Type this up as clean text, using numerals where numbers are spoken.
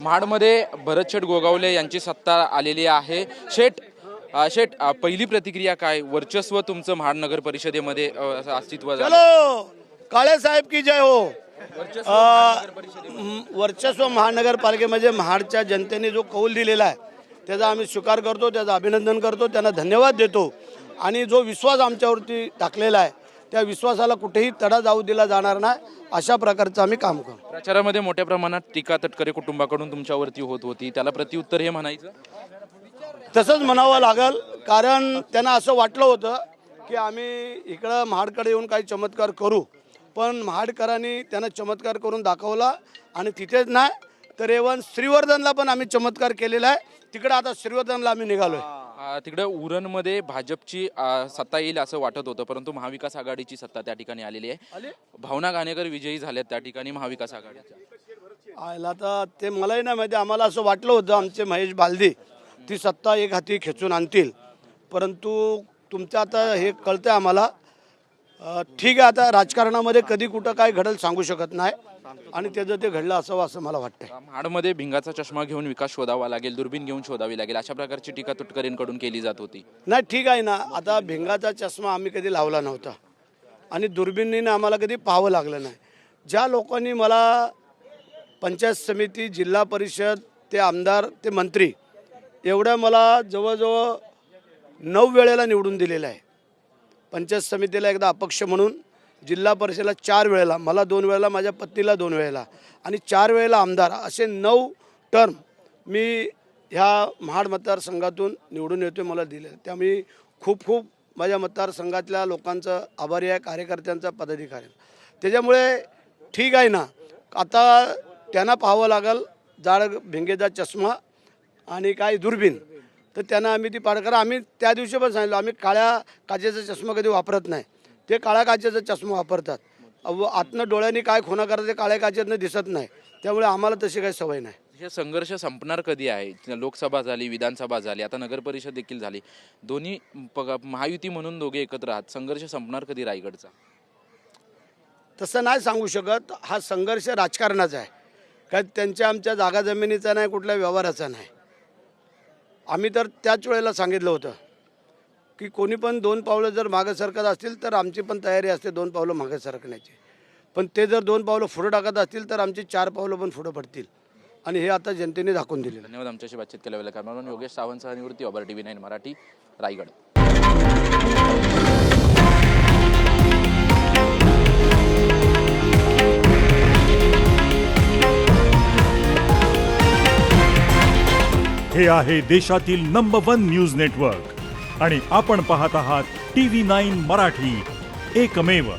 महाडमध्ये भरत शेठ गोगावले यांची सत्ता आलेली आहे। शेठ पहिली प्रतिक्रिया काय? वर्चस्व तुमचं महाड नगर परिषदेमध्ये अस्तित्वात चलो काळे साहेब की जय हो। वर्चस्व महानगरपालिकेमध्ये महाडच्या जनतेने जो कौल दिलेला आहे त्याचा आम्ही स्वीकार करतो, त्याचं अभिनंदन करतो, त्यांना धन्यवाद देतो आणि जो विश्वास आमच्यावरती टाकलेला आहे त्या विश्वासाला कुठेही तडा जाऊ दिला जाणार नाही, अशा प्रकारचं आम्ही काम करू। प्रचारामध्ये मोठ्या प्रमाणात टीका तटकरे कुटुंबाकडून तुमच्यावरती होत होती, त्याला प्रत्युत्तर हे म्हणायचं? तसंच म्हणावं लागल, कारण त्यांना असं वाटलं होतं की आम्ही इकडं महाडकडे येऊन काही चमत्कार करू, पण महाडकरांनी त्यांना चमत्कार करून दाखवला आणि तिथेच नाही तर एवन श्रीवर्धनला पण आम्ही चमत्कार केलेला आहे। तिकडे आता श्रीवर्धनला आम्ही निघालोय। तिकडे उरणमध्ये भाजपची सत्ता येईल असं वाटत होतं, परंतु महाविकास आघाडीची सत्ता त्या ठिकाणी आलेली आहे। भावना गाणेकर विजयी झाल्यात त्या ठिकाणी महाविकास आघाडीच्या। आयला तर ते मलाही नाही माहिती, आम्हाला असं वाटलं होतं आमचे महेश बालदी ती सत्ता एक हाती खेचून आणतील, परंतु तुमचं आता हे कळतंय आम्हाला। ठीक आहे, आता राजकारणामध्ये कधी कुठं काय घडल सांगू शकत नाही आणि त्याचं ते घडलं असावं असं मला वाटतंय। महाडमध्ये भिंगाचा चष्मा घेऊन विकास शोधावा लागेल, दुर्बीण घेऊन शोधावी लागेल, अशा प्रकारची टीका तुटकरेंकडून केली जात होती। नाही ठीक आहे ना, आता भिंगाचा चष्मा आम्ही कधी लावला नव्हता आणि दुर्बिणीनं आम्हाला कधी पाहावं लागलं नाही। ज्या लोकांनी मला पंचायत समिती, जिल्हा परिषद, ते आमदार, ते मंत्री एवढ्या मला जवळजवळ 9 वेळेला निवडून दिलेलं आहे। पंचायत समितीला एकदा अपक्ष म्हणून, जिल्हा परिषदेला 4 वेळेला, मला 2 वेळेला, माझ्या पत्नीला 2 वेळेला आणि 4 वेळेला आमदार, असे 9 टर्म मी ह्या महाड मतदारसंघातून निवडून येतो, मला दिले। त्यामुळे खूप खूप माझ्या मतदारसंघातल्या लोकांचं आभारी आहे, कार्यकर्त्यांचा, पदाधिकारी। त्याच्यामुळे ठीक आहे ना, आता त्यांना पाहावं लागल जाड भिंगेचा चष्मा आणि काय दुर्बीण, तर त्यांना आम्ही ती पाडकर। आम्ही त्या दिवशी पण सांगितलं आम्ही काळ्या काचेचा चष्मा कधी वापरत नाही, ते काळ्या काचेचा चष्मा वापरतात। आतनं डोळ्यांनी काय खुणा करतात ते काळ्या काचेतनं दिसत नाही, त्यामुळे आम्हाला तशी काही सवय नाही। हे संघर्ष संपणार कधी आहे? लोकसभा झाली, विधानसभा झाली, आता नगर परिषद देखील झाली, दोन्ही महायुती म्हणून दोघे एकत्र आहात, संघर्ष संपणार कधी रायगडचा? तसं नाही सांगू शकत, हा संघर्ष राजकारणाचा आहे, काय त्यांच्या आमच्या जागा जमिनीचा नाही, कुठल्या व्यवहाराचा नाही। आम्ही तर त्याच वेळेला सांगितलं होतं की कोणी पण 2 पावलं जर मागे सरकत असतील तर आमची पण तयारी असते 2 पावलं मागे सरकण्याची, पण ते जर 2 पावलं पुढे टाकत असतील तर आमची 4 पावलं पण पुढे पडतील आणि हे आता जनतेने दाखवून दिले। धन्यवाद आमच्याशी बातचीत केल्याबद्दल। कॅमेरामॅन योगेश सावंत सह निवृत्ती, ओबर TV 9 मराठी, रायगड। हे आहे देशातील नंबर 1 न्यूज नेटवर्क आणि आपण पाहत आहात TV9 मराठी, एकमेव।